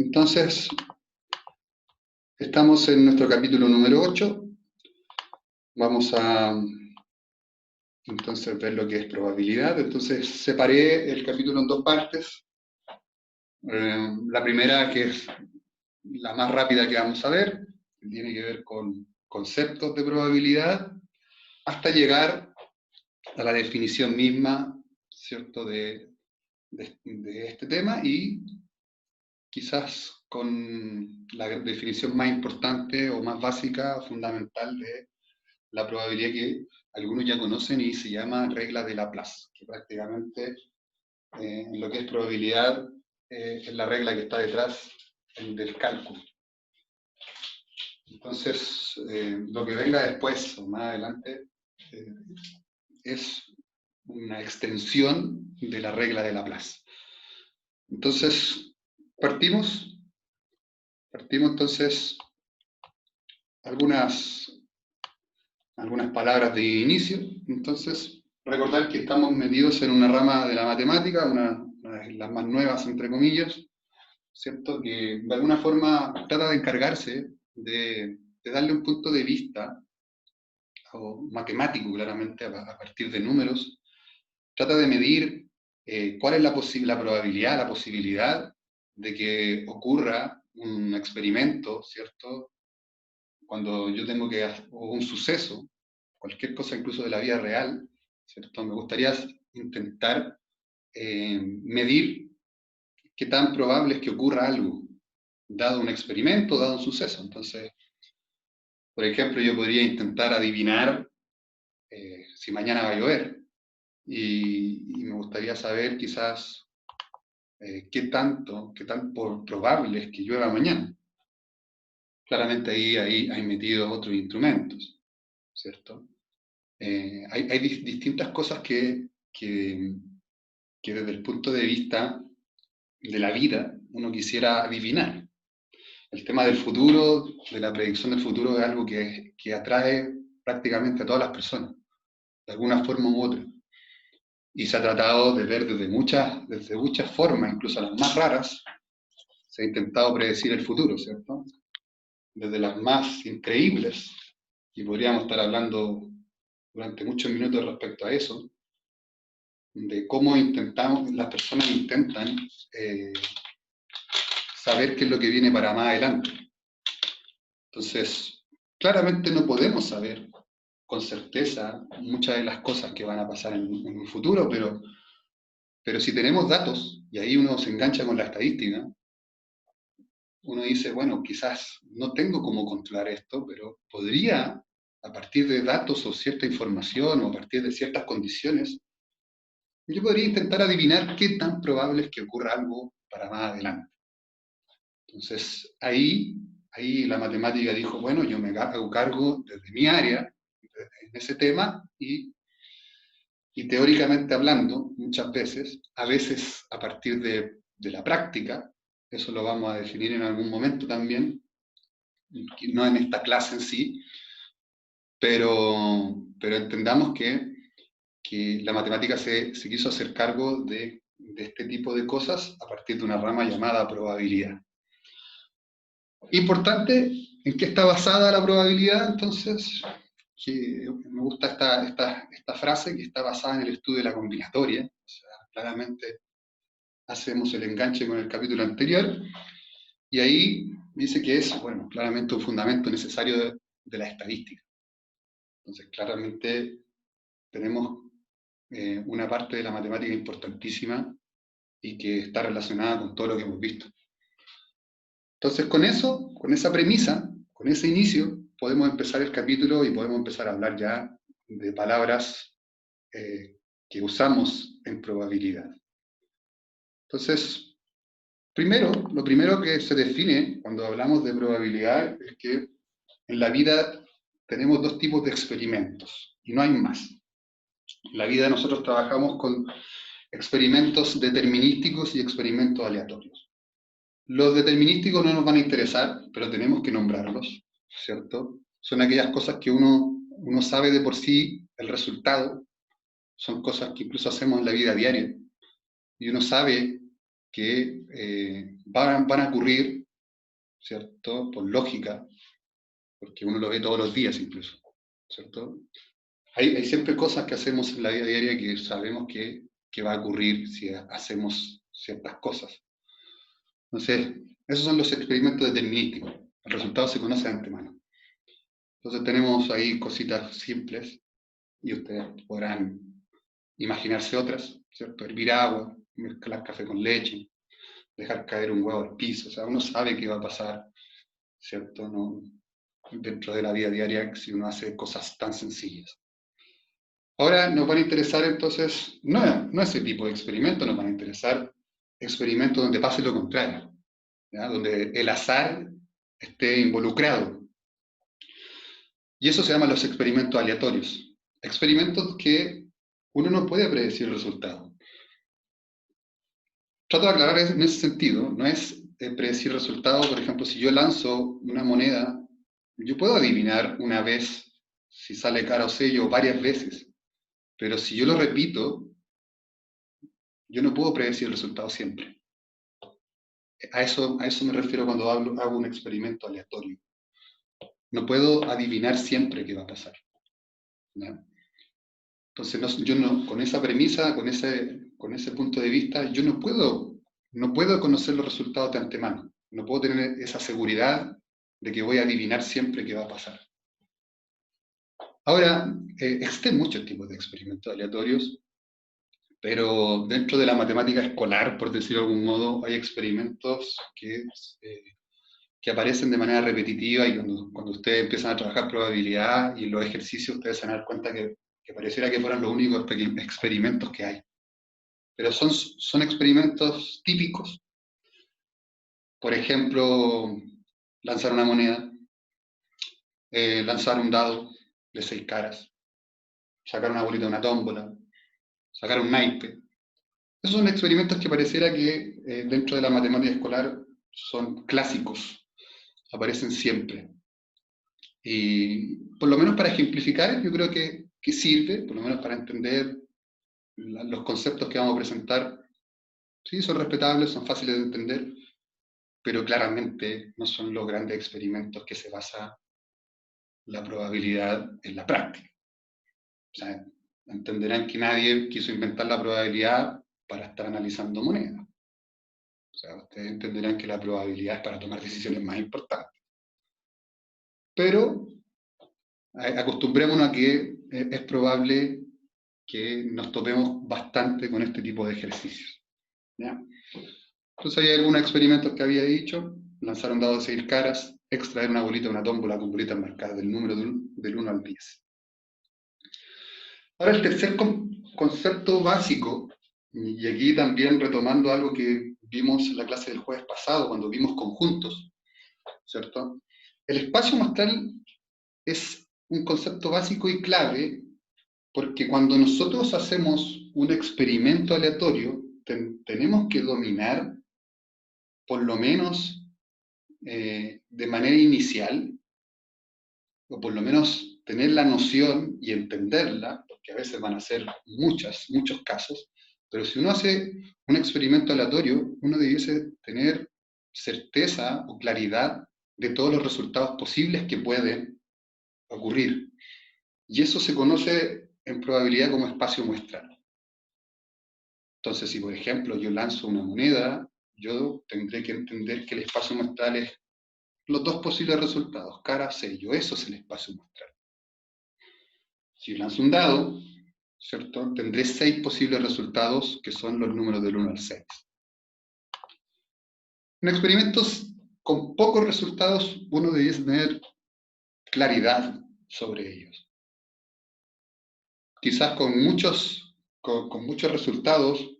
Entonces, estamos en nuestro capítulo número 8. Vamos a entonces ver lo que es probabilidad. Entonces, separé el capítulo en dos partes. La primera, que es la más rápida que vamos a ver, que tiene que ver con conceptos de probabilidad, hasta llegar a la definición misma, ¿cierto?, de este tema, y quizás con la definición más importante o más básica, fundamental de la probabilidad, que algunos ya conocen y se llama regla de Laplace, que prácticamente en lo que es probabilidad es la regla que está detrás del cálculo. Entonces, lo que venga después o más adelante es una extensión de la regla de Laplace. Entonces, partimos entonces algunas palabras de inicio. Entonces, recordar que estamos metidos en una rama de la matemática, una de las más nuevas, entre comillas, ¿cierto?, que de alguna forma trata de encargarse de darle un punto de vista, o matemático claramente, a partir de números. Trata de medir cuál es la probabilidad, la posibilidad de que ocurra un experimento, ¿cierto?, cuando yo tengo que hacer un suceso, cualquier cosa incluso de la vida real, ¿cierto? Me gustaría intentar medir qué tan probable es que ocurra algo, dado un experimento, dado un suceso. Entonces, por ejemplo, yo podría intentar adivinar si mañana va a llover, y me gustaría saber quizás qué tan probable es que llueva mañana. Claramente ahí hay metido otros instrumentos, ¿cierto? Hay distintas cosas que desde el punto de vista de la vida uno quisiera adivinar. El tema del futuro, de la predicción del futuro, es algo que atrae prácticamente a todas las personas, de alguna forma u otra. Y se ha tratado de ver desde muchas formas, incluso las más raras, se ha intentado predecir el futuro, ¿cierto? Desde las más increíbles, y podríamos estar hablando durante muchos minutos respecto a eso, de cómo las personas intentan saber qué es lo que viene para más adelante. Entonces, claramente no podemos saber con certeza muchas de las cosas que van a pasar en un futuro, pero si tenemos datos, y ahí uno se engancha con la estadística, uno dice, bueno, quizás no tengo cómo controlar esto, pero podría, a partir de datos o cierta información, o a partir de ciertas condiciones, yo podría intentar adivinar qué tan probable es que ocurra algo para más adelante. Entonces, ahí la matemática dijo, bueno, yo me hago cargo desde mi área, en ese tema, y teóricamente hablando, muchas veces, a veces a partir de la práctica, eso lo vamos a definir en algún momento también, no en esta clase en sí, pero entendamos que la matemática se quiso hacer cargo de este tipo de cosas a partir de una rama llamada probabilidad. Importante, ¿en qué está basada la probabilidad? Entonces, que me gusta esta frase, que está basada en el estudio de la combinatoria. O sea, claramente hacemos el enganche con el capítulo anterior, y ahí dice que es, bueno, claramente un fundamento necesario de la estadística. Entonces, claramente tenemos una parte de la matemática importantísima y que está relacionada con todo lo que hemos visto. Entonces, con eso, con esa premisa, con ese inicio, podemos empezar el capítulo y podemos empezar a hablar ya de palabras que usamos en probabilidad. Entonces, lo primero que se define cuando hablamos de probabilidad es que en la vida tenemos dos tipos de experimentos, y no hay más. En la vida nosotros trabajamos con experimentos determinísticos y experimentos aleatorios. Los determinísticos no nos van a interesar, pero tenemos que nombrarlos, ¿cierto? Son aquellas cosas que uno sabe de por sí el resultado, son cosas que incluso hacemos en la vida diaria, y uno sabe que van a ocurrir, ¿cierto? Por lógica, porque uno lo ve todos los días incluso, ¿cierto? Hay siempre cosas que hacemos en la vida diaria que sabemos que va a ocurrir si hacemos ciertas cosas. Entonces, esos son los experimentos determinísticos. El resultado se conoce de antemano. Entonces tenemos ahí cositas simples y ustedes podrán imaginarse otras, ¿cierto? Hervir agua, mezclar café con leche, dejar caer un huevo al piso. O sea, uno sabe qué va a pasar, ¿cierto? No, dentro de la vida diaria si uno hace cosas tan sencillas. Ahora nos van a interesar entonces, no ese tipo de experimentos, nos van a interesar experimentos donde pase lo contrario, ¿ya? Donde el azar esté involucrado. Y eso se llama los experimentos aleatorios. Experimentos que uno no puede predecir el resultado. Trato de aclarar en ese sentido, no es predecir el resultado, por ejemplo, si yo lanzo una moneda, yo puedo adivinar una vez si sale cara o sello varias veces, pero si yo lo repito, yo no puedo predecir el resultado siempre. A eso me refiero cuando hago un experimento aleatorio. No puedo adivinar siempre qué va a pasar, ¿no? Entonces, yo no, con esa premisa, con ese punto de vista, yo no puedo conocer los resultados de antemano. No puedo tener esa seguridad de que voy a adivinar siempre qué va a pasar. Ahora, existen muchos tipos de experimentos aleatorios, pero dentro de la matemática escolar, por decirlo de algún modo, hay experimentos que aparecen de manera repetitiva y cuando ustedes empiezan a trabajar probabilidad y los ejercicios, ustedes se van a dar cuenta que pareciera que fueran los únicos experimentos que hay. Pero son experimentos típicos. Por ejemplo, lanzar una moneda, lanzar un dado de 6 caras, sacar una bolita de una tómbola, sacar un naipe. Esos son experimentos que pareciera que dentro de la matemática escolar son clásicos, aparecen siempre. Y por lo menos para ejemplificar, yo creo que sirve, por lo menos para entender los conceptos que vamos a presentar. Sí, son respetables, son fáciles de entender, pero claramente no son los grandes experimentos que se basa la probabilidad en la práctica. O sea, entenderán que nadie quiso inventar la probabilidad para estar analizando monedas. O sea, ustedes entenderán que la probabilidad es para tomar decisiones más importantes. Pero acostumbrémonos a que es probable que nos topemos bastante con este tipo de ejercicios, ¿ya? Entonces hay algunos experimentos que había dicho: lanzar un dado de 6 caras, extraer una bolita de una tómbola con bolitas marcadas del número del 1 al 10. Ahora el tercer concepto básico, y aquí también retomando algo que vimos en la clase del jueves pasado, cuando vimos conjuntos, ¿cierto? El espacio muestral es un concepto básico y clave porque cuando nosotros hacemos un experimento aleatorio, tenemos que dominar, por lo menos de manera inicial, o por lo menos tener la noción y entenderla, porque a veces van a ser muchos casos, pero si uno hace un experimento aleatorio, uno debiese tener certeza o claridad de todos los resultados posibles que pueden ocurrir. Y eso se conoce en probabilidad como espacio muestral. Entonces, si por ejemplo yo lanzo una moneda, yo tendré que entender que el espacio muestral es los dos posibles resultados, cara, sello. Eso es el espacio muestral. Si lanzo un dado, ¿cierto? Tendré 6 posibles resultados, que son los números del 1 al 6. En experimentos con pocos resultados, uno debería tener claridad sobre ellos. Quizás con muchos resultados,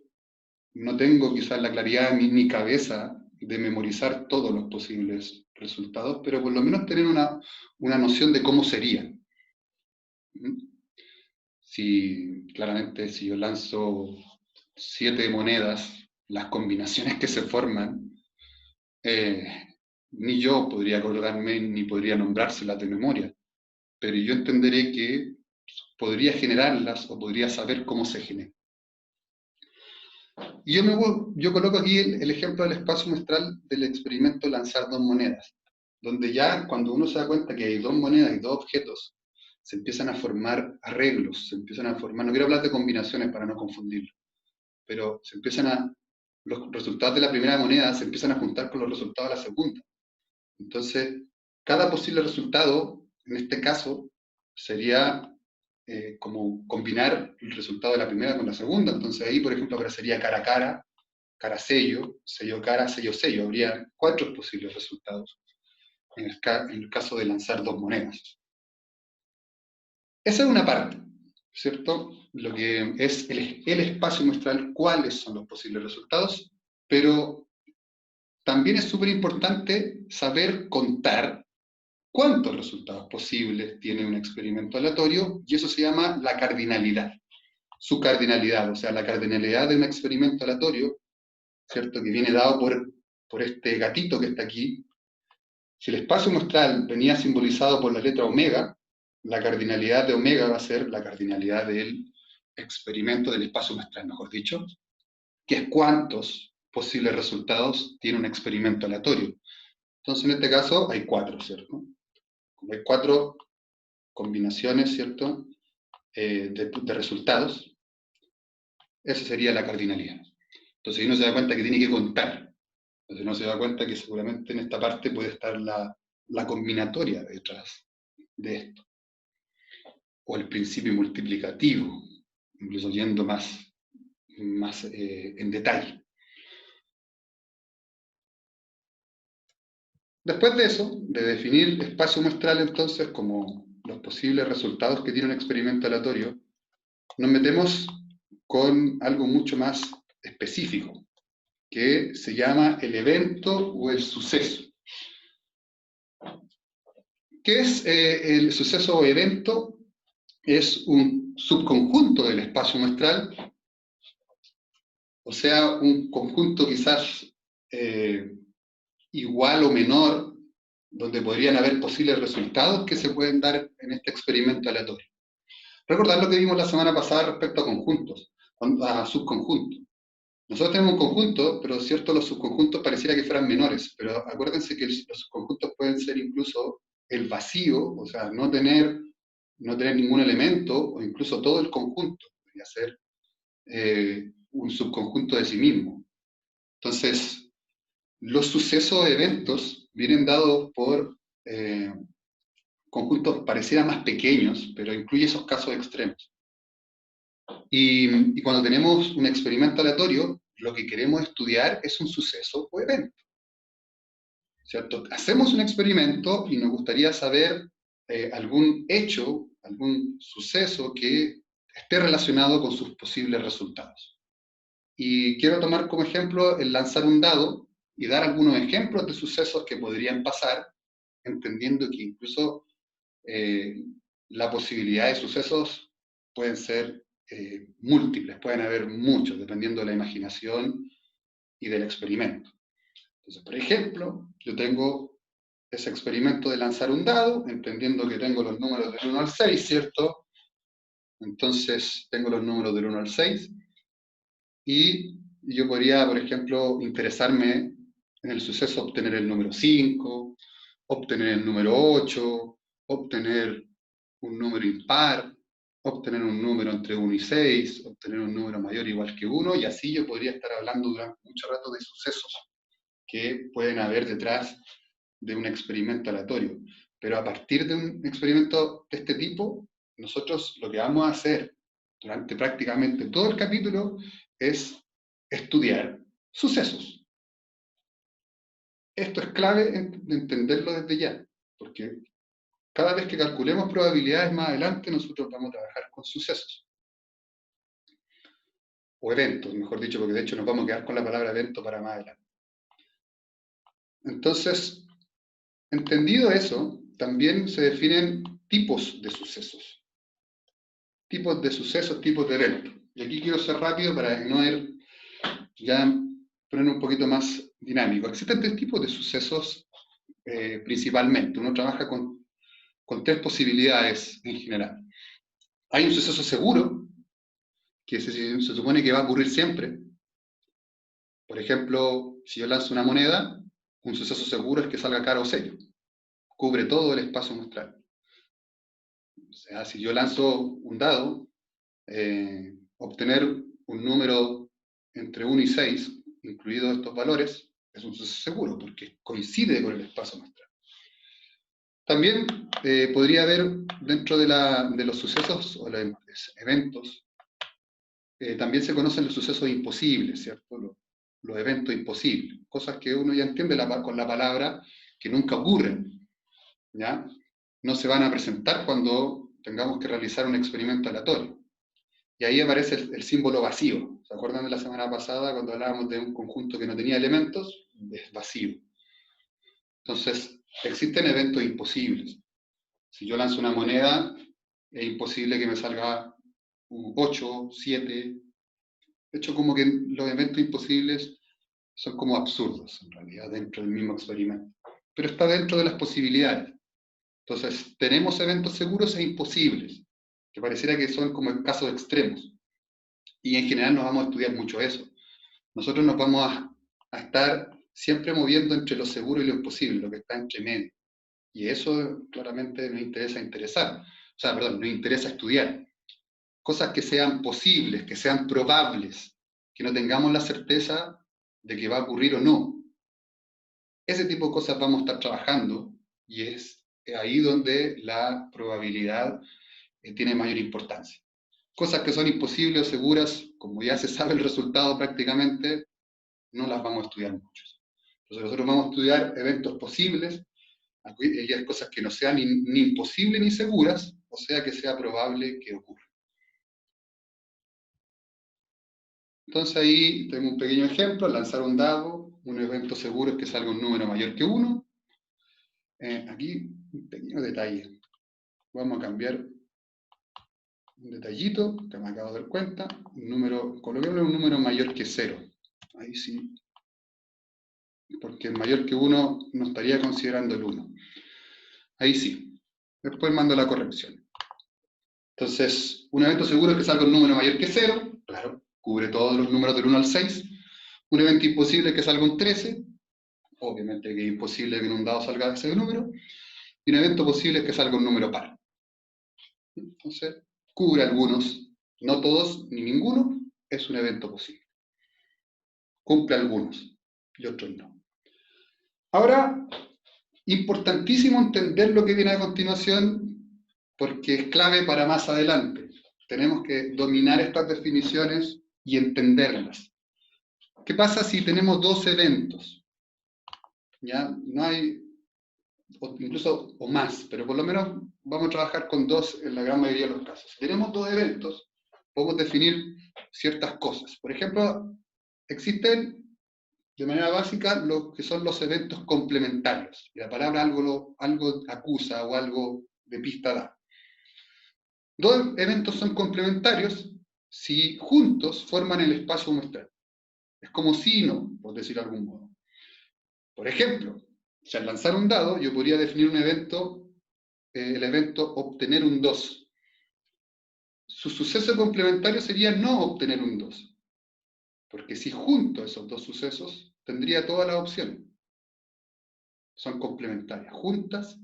no tengo quizás la claridad en mi cabeza de memorizar todos los posibles resultados, pero por lo menos tener una noción de cómo serían. Claramente, si yo lanzo 7 monedas, las combinaciones que se forman, ni yo podría acordarme ni podría nombrárselas de memoria, pero yo entenderé que podría generarlas o podría saber cómo se generan. Y yo coloco aquí el ejemplo del espacio muestral del experimento lanzar dos monedas, donde ya cuando uno se da cuenta que hay dos monedas y dos objetos, se empiezan a formar arreglos, se empiezan a formar, no quiero hablar de combinaciones para no confundirlo, pero los resultados de la primera moneda se empiezan a juntar con los resultados de la segunda. Entonces, cada posible resultado, en este caso, sería como combinar el resultado de la primera con la segunda. Entonces ahí, por ejemplo, aparecería cara a cara, cara sello, sello cara, sello sello. Habría 4 posibles resultados en el caso de lanzar dos monedas. Esa es una parte, ¿cierto? Lo que es el espacio muestral, cuáles son los posibles resultados, pero también es súper importante saber contar cuántos resultados posibles tiene un experimento aleatorio, y eso se llama la cardinalidad. Su cardinalidad, o sea, la cardinalidad de un experimento aleatorio, ¿cierto? Que viene dado por este gatito que está aquí. Si el espacio muestral venía simbolizado por la letra omega, la cardinalidad de omega va a ser la cardinalidad del experimento del espacio muestral, mejor dicho, que es cuántos posibles resultados tiene un experimento aleatorio. Entonces, en este caso, hay 4, ¿cierto? Como hay 4 combinaciones, ¿cierto?, de resultados, esa sería la cardinalidad. Entonces, uno se da cuenta que tiene que contar. Entonces, uno se da cuenta que seguramente en esta parte puede estar la combinatoria detrás de esto. O el principio multiplicativo, incluso yendo más en detalle. Después de eso, de definir espacio muestral entonces como los posibles resultados que tiene un experimento aleatorio, nos metemos con algo mucho más específico, que se llama el evento o el suceso. ¿Qué es el suceso o evento? Es un subconjunto del espacio muestral, o sea, un conjunto quizás igual o menor, donde podrían haber posibles resultados que se pueden dar en este experimento aleatorio. Recordar lo que vimos la semana pasada respecto a conjuntos, a subconjuntos. Nosotros tenemos un conjunto, pero es cierto, los subconjuntos pareciera que fueran menores, pero acuérdense que los subconjuntos pueden ser incluso el vacío, o sea, no tener ningún elemento, o incluso todo el conjunto, podría ser un subconjunto de sí mismo. Entonces, los sucesos o eventos vienen dados por conjuntos pareciera más pequeños, pero incluye esos casos extremos. Y cuando tenemos un experimento aleatorio, lo que queremos estudiar es un suceso o evento, ¿cierto? Hacemos un experimento y nos gustaría saber algún hecho, algún suceso que esté relacionado con sus posibles resultados. Y quiero tomar como ejemplo el lanzar un dado y dar algunos ejemplos de sucesos que podrían pasar, entendiendo que incluso la posibilidad de sucesos pueden ser múltiples, pueden haber muchos, dependiendo de la imaginación y del experimento. Entonces, por ejemplo, yo tengo ese experimento de lanzar un dado, entendiendo que tengo los números del 1 al 6, ¿cierto? Entonces, tengo los números del 1 al 6, y yo podría, por ejemplo, interesarme en el suceso obtener el número 5, obtener el número 8, obtener un número impar, obtener un número entre 1 y 6, obtener un número mayor o igual que 1, y así yo podría estar hablando durante mucho rato de sucesos que pueden haber detrás de un experimento aleatorio. Pero a partir de un experimento de este tipo, nosotros lo que vamos a hacer durante prácticamente todo el capítulo es estudiar sucesos. Esto es clave de entenderlo desde ya, porque cada vez que calculemos probabilidades más adelante, nosotros vamos a trabajar con sucesos. O eventos, mejor dicho, porque de hecho nos vamos a quedar con la palabra evento para más adelante. Entonces, entendido eso, también se definen tipos de sucesos. Tipos de sucesos, tipos de eventos. Y aquí quiero ser rápido para no ir ya poner un poquito más dinámico. Existen 3 tipos de sucesos principalmente. Uno trabaja con 3 posibilidades en general. Hay un suceso seguro, que se supone que va a ocurrir siempre. Por ejemplo, si yo lanzo una moneda, un suceso seguro es que salga cara o sello. Cubre todo el espacio muestral. O sea, si yo lanzo un dado, obtener un número entre 1 y 6, incluidos estos valores, es un suceso seguro, porque coincide con el espacio muestral. También podría haber dentro de los sucesos o los eventos, también se conocen los sucesos imposibles, ¿cierto? Los eventos imposibles, cosas que uno ya entiende con la palabra que nunca ocurren, ¿ya? No se van a presentar cuando tengamos que realizar un experimento aleatorio. Y ahí aparece el símbolo vacío. ¿Se acuerdan de la semana pasada cuando hablábamos de un conjunto que no tenía elementos? Es vacío. Entonces, existen eventos imposibles. Si yo lanzo una moneda, es imposible que me salga un 8, 7. De hecho, como que los eventos imposibles son como absurdos, en realidad, dentro del mismo experimento. Pero está dentro de las posibilidades. Entonces, tenemos eventos seguros e imposibles, que pareciera que son como casos extremos. Y en general nos vamos a estudiar mucho eso. Nosotros nos vamos a estar siempre moviendo entre lo seguro y lo imposible, lo que está entre medio. Y eso claramente nos interesa nos interesa estudiar. Cosas que sean posibles, que sean probables, que no tengamos la certeza de que va a ocurrir o no. Ese tipo de cosas vamos a estar trabajando y es ahí donde la probabilidad tiene mayor importancia. Cosas que son imposibles o seguras, como ya se sabe el resultado prácticamente, no las vamos a estudiar mucho. Entonces nosotros vamos a estudiar eventos posibles, aquellas cosas que no sean ni imposibles ni seguras, o sea que sea probable que ocurra. Entonces ahí tengo un pequeño ejemplo, lanzar un dado, un evento seguro es que salga un número mayor que 1. Aquí un pequeño detalle. Vamos a cambiar un detallito que me acabo de dar cuenta. Coloquémosle un número mayor que 0. Ahí sí. Porque mayor que 1 no estaría considerando el 1. Ahí sí. Después mando la corrección. Entonces, un evento seguro es que salga un número mayor que 0. Claro, cubre todos los números del 1 al 6. Un evento imposible es que salga un 13. Obviamente que es imposible que en un dado salga ese número. Y un evento posible es que salga un número par. Entonces, cubre algunos, no todos ni ninguno, es un evento posible. Cumple algunos y otros no. Ahora, importantísimo entender lo que viene a continuación porque es clave para más adelante. Tenemos que dominar estas definiciones y entenderlas. ¿Qué pasa si tenemos dos eventos? ¿Ya? No hay, incluso o más, pero por lo menos vamos a trabajar con dos en la gran mayoría de los casos. Si tenemos dos eventos, podemos definir ciertas cosas. Por ejemplo, existen de manera básica lo que son los eventos complementarios. Y la palabra algo acusa o algo de pista da. Dos eventos son complementarios si juntos forman el espacio muestral. Es como si y no, por decirlo de algún modo. Por ejemplo, si al lanzar un dado, yo podría definir un evento, el evento obtener un 2. Su suceso complementario sería no obtener un 2. Porque si junto esos dos sucesos, tendría todas las opciones. Son complementarias. Juntas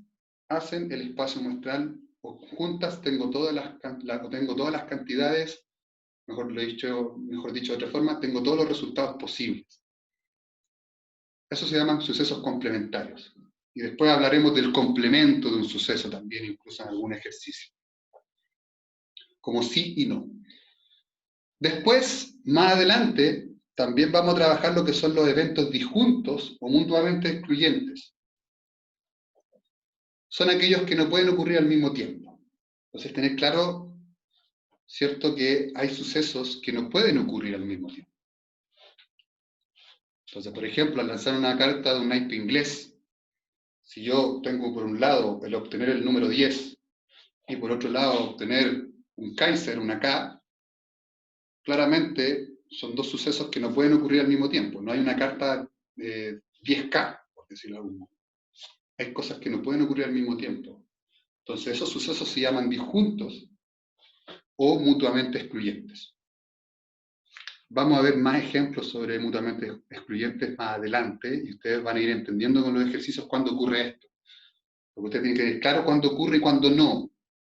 hacen el espacio muestral, o juntas tengo todas las cantidades, mejor dicho de otra forma, tengo todos los resultados posibles. Eso se llaman sucesos complementarios. Y después hablaremos del complemento de un suceso también, incluso en algún ejercicio. Como sí y no. Después, más adelante, también vamos a trabajar lo que son los eventos disjuntos o mutuamente excluyentes. Son aquellos que no pueden ocurrir al mismo tiempo. Entonces, tener claro, ¿cierto?, que hay sucesos que no pueden ocurrir al mismo tiempo. Entonces, por ejemplo, al lanzar una carta de un naipe inglés, si yo tengo por un lado el obtener el número 10 y por otro lado obtener un Kaiser, una K, claramente son dos sucesos que no pueden ocurrir al mismo tiempo. No hay una carta de 10K, por decirlo de algún modo. Hay cosas que no pueden ocurrir al mismo tiempo. Entonces, esos sucesos se llaman disjuntos o mutuamente excluyentes. Vamos a ver más ejemplos sobre mutuamente excluyentes más adelante y ustedes van a ir entendiendo con los ejercicios cuándo ocurre esto. Porque usted tiene que tener claro cuándo ocurre y cuándo no.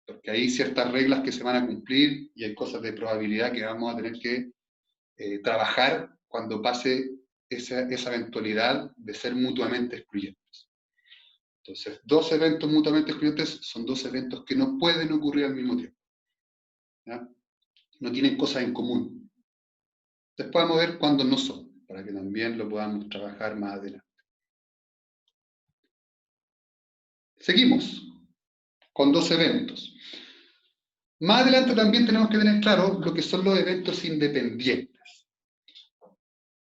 Porque hay ciertas reglas que se van a cumplir y hay cosas de probabilidad que vamos a tener que trabajar cuando pase esa eventualidad de ser mutuamente excluyentes. Entonces, dos eventos mutuamente excluyentes son dos eventos que no pueden ocurrir al mismo tiempo. ¿Ya? No tienen cosas en común. Después vamos a ver cuándo no son, para que también lo podamos trabajar más adelante. Seguimos con dos eventos. Más adelante también tenemos que tener claro lo que son los eventos independientes.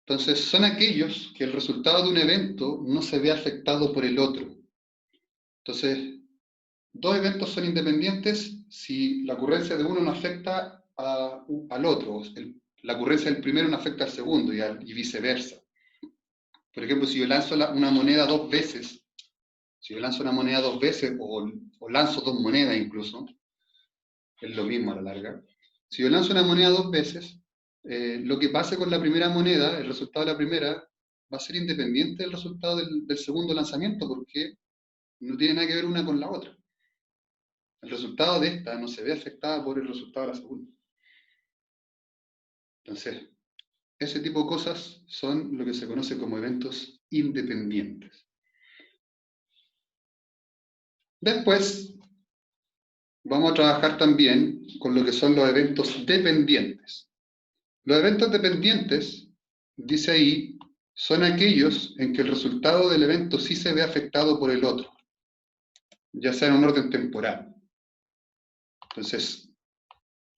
Entonces, son aquellos que el resultado de un evento no se ve afectado por el otro. Entonces, dos eventos son independientes si la ocurrencia de uno no afecta al otro. La ocurrencia del primero no afecta al segundo y viceversa. Por ejemplo, si yo lanzo una moneda dos veces, o lanzo dos monedas incluso, es lo mismo a la larga. Si yo lanzo una moneda dos veces, lo que pase con la primera moneda, el resultado de la primera, va a ser independiente del resultado del segundo lanzamiento, porque no tiene nada que ver una con la otra. El resultado de esta no se ve afectada por el resultado de la segunda. Entonces, ese tipo de cosas son lo que se conoce como eventos independientes. Después, vamos a trabajar también con lo que son los eventos dependientes. Los eventos dependientes, dice ahí, son aquellos en que el resultado del evento sí se ve afectado por el otro, ya sea en un orden temporal. Entonces,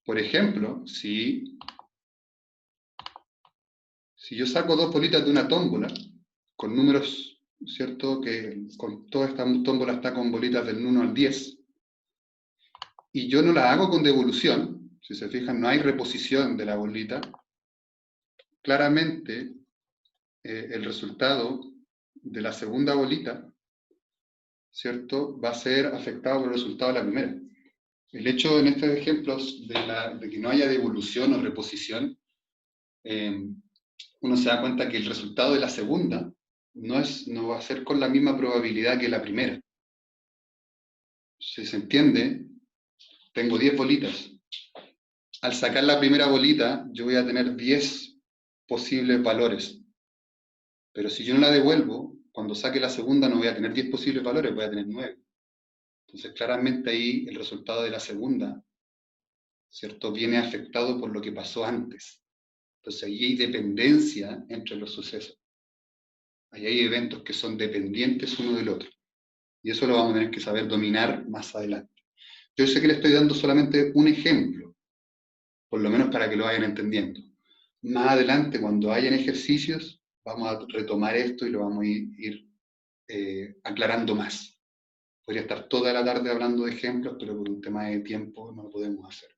por ejemplo, si yo saco dos bolitas de una tómbola, con números, ¿cierto? Que con toda esta tómbola está con bolitas del 1 al 10, y yo no la hago con devolución, si se fijan, no hay reposición de la bolita, claramente el resultado de la segunda bolita, ¿cierto?, va a ser afectado por el resultado de la primera. El hecho en estos ejemplos de que no haya devolución o reposición, uno se da cuenta que el resultado de la segunda no va a ser con la misma probabilidad que la primera. Si se entiende, tengo 10 bolitas. Al sacar la primera bolita, yo voy a tener 10 posibles valores. Pero si yo no la devuelvo, cuando saque la segunda no voy a tener 10 posibles valores, voy a tener 9. Entonces, claramente ahí el resultado de la segunda, ¿cierto?, viene afectado por lo que pasó antes. Entonces, ahí hay dependencia entre los sucesos. Ahí hay eventos que son dependientes uno del otro. Y eso lo vamos a tener que saber dominar más adelante. Yo sé que le estoy dando solamente un ejemplo, por lo menos para que lo vayan entendiendo. Más adelante, cuando hayan ejercicios, vamos a retomar esto y lo vamos a ir aclarando más. Podría estar toda la tarde hablando de ejemplos, pero por un tema de tiempo no lo podemos hacer.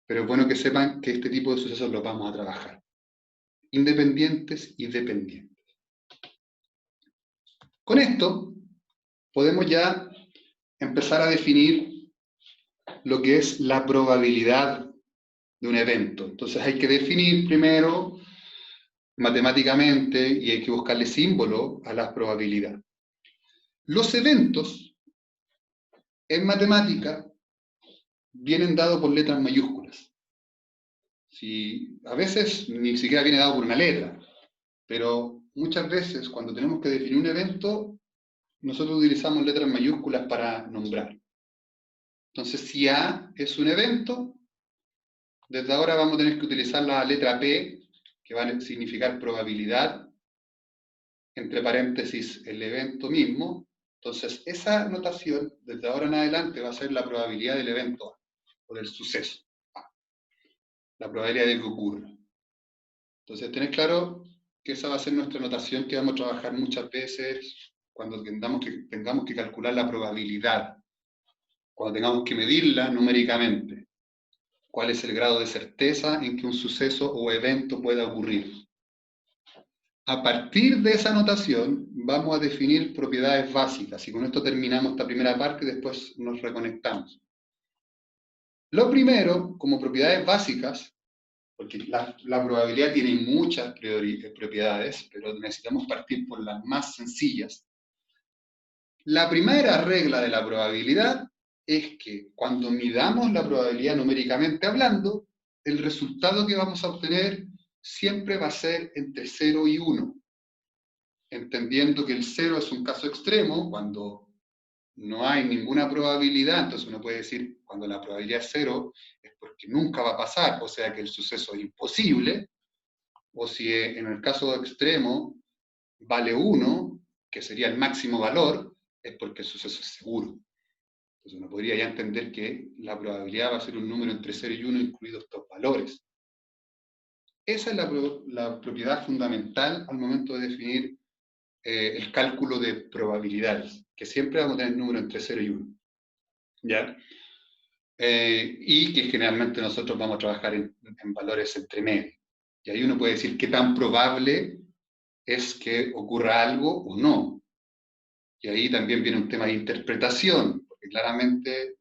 Pero es bueno que sepan que este tipo de sucesos los vamos a trabajar. Independientes y dependientes. Con esto, podemos ya empezar a definir lo que es la probabilidad de un evento. Entonces hay que definir primero matemáticamente y hay que buscarle símbolo a la probabilidad. Los eventos en matemática vienen dados por letras mayúsculas. A veces ni siquiera viene dado por una letra, pero muchas veces cuando tenemos que definir un evento, nosotros utilizamos letras mayúsculas para nombrar. Entonces, si A es un evento, desde ahora vamos a tener que utilizar la letra P, que va a significar probabilidad, entre paréntesis el evento mismo. Entonces, esa notación, desde ahora en adelante, va a ser la probabilidad del evento A, o del suceso A, la probabilidad de que ocurra. Entonces, tenés claro que esa va a ser nuestra notación que vamos a trabajar muchas veces cuando tengamos que calcular la probabilidad, cuando tengamos que medirla numéricamente. ¿Cuál es el grado de certeza en que un suceso o evento pueda ocurrir? A partir de esa notación vamos a definir propiedades básicas y con esto terminamos esta primera parte y después nos reconectamos. Lo primero, como propiedades básicas, porque la probabilidad tiene muchas propiedades, pero necesitamos partir por las más sencillas. La primera regla de la probabilidad es que cuando midamos la probabilidad numéricamente hablando, el resultado que vamos a obtener siempre va a ser entre 0 y 1, entendiendo que el 0 es un caso extremo, cuando no hay ninguna probabilidad, entonces uno puede decir, cuando la probabilidad es 0, es porque nunca va a pasar, o sea que el suceso es imposible, o si en el caso extremo vale 1, que sería el máximo valor, es porque el suceso es seguro. Entonces uno podría ya entender que la probabilidad va a ser un número entre 0 y 1, incluidos estos valores. Esa es la propiedad fundamental al momento de definir el cálculo de probabilidades, que siempre vamos a tener números entre 0 y 1. ¿Ya? Y que generalmente nosotros vamos a trabajar en valores entre medio. Y ahí uno puede decir qué tan probable es que ocurra algo o no. Y ahí también viene un tema de interpretación, porque claramente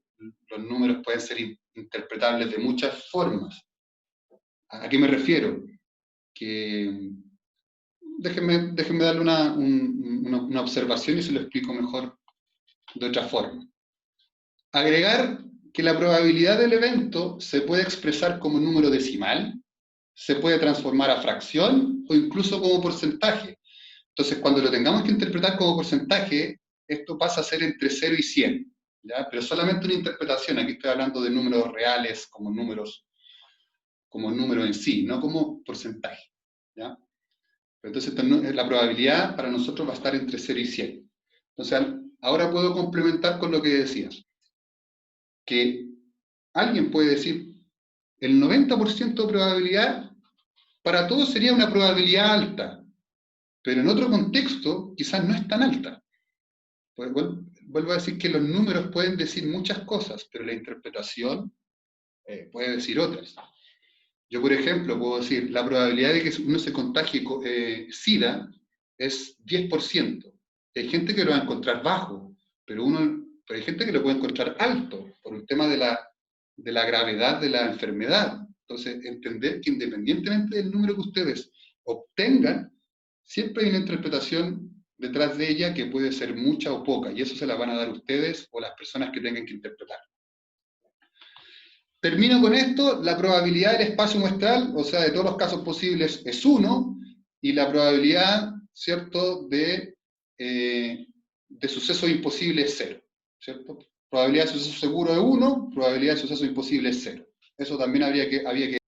los números pueden ser interpretables de muchas formas. ¿A qué me refiero? Que déjenme darle una observación y se lo explico mejor de otra forma. Agregar que la probabilidad del evento se puede expresar como número decimal, se puede transformar a fracción o incluso como porcentaje. Entonces, cuando lo tengamos que interpretar como porcentaje, esto pasa a ser entre 0 y 100, ¿ya? Pero solamente una interpretación, aquí estoy hablando de números reales como números en sí, no como porcentaje, ¿ya? Entonces, la probabilidad para nosotros va a estar entre 0 y 100. Entonces, ahora puedo complementar con lo que decías, que alguien puede decir, el 90% de probabilidad, para todos sería una probabilidad alta, pero en otro contexto quizás no es tan alta. Pues, vuelvo a decir que los números pueden decir muchas cosas, pero la interpretación puede decir otras. Yo, por ejemplo, puedo decir, la probabilidad de que uno se contagie SIDA es 10%. Hay gente que lo va a encontrar bajo, pero hay gente que lo puede encontrar alto, por el tema de la gravedad de la enfermedad. Entonces, entender que independientemente del número que ustedes obtengan, siempre hay una interpretación detrás de ella que puede ser mucha o poca, y eso se la van a dar ustedes o las personas que tengan que interpretar. Termino con esto, la probabilidad del espacio muestral, o sea, de todos los casos posibles, es 1, y la probabilidad, ¿cierto?, de suceso imposible es 0, ¿cierto? Probabilidad de suceso seguro es 1, probabilidad de suceso imposible es 0. Eso también había que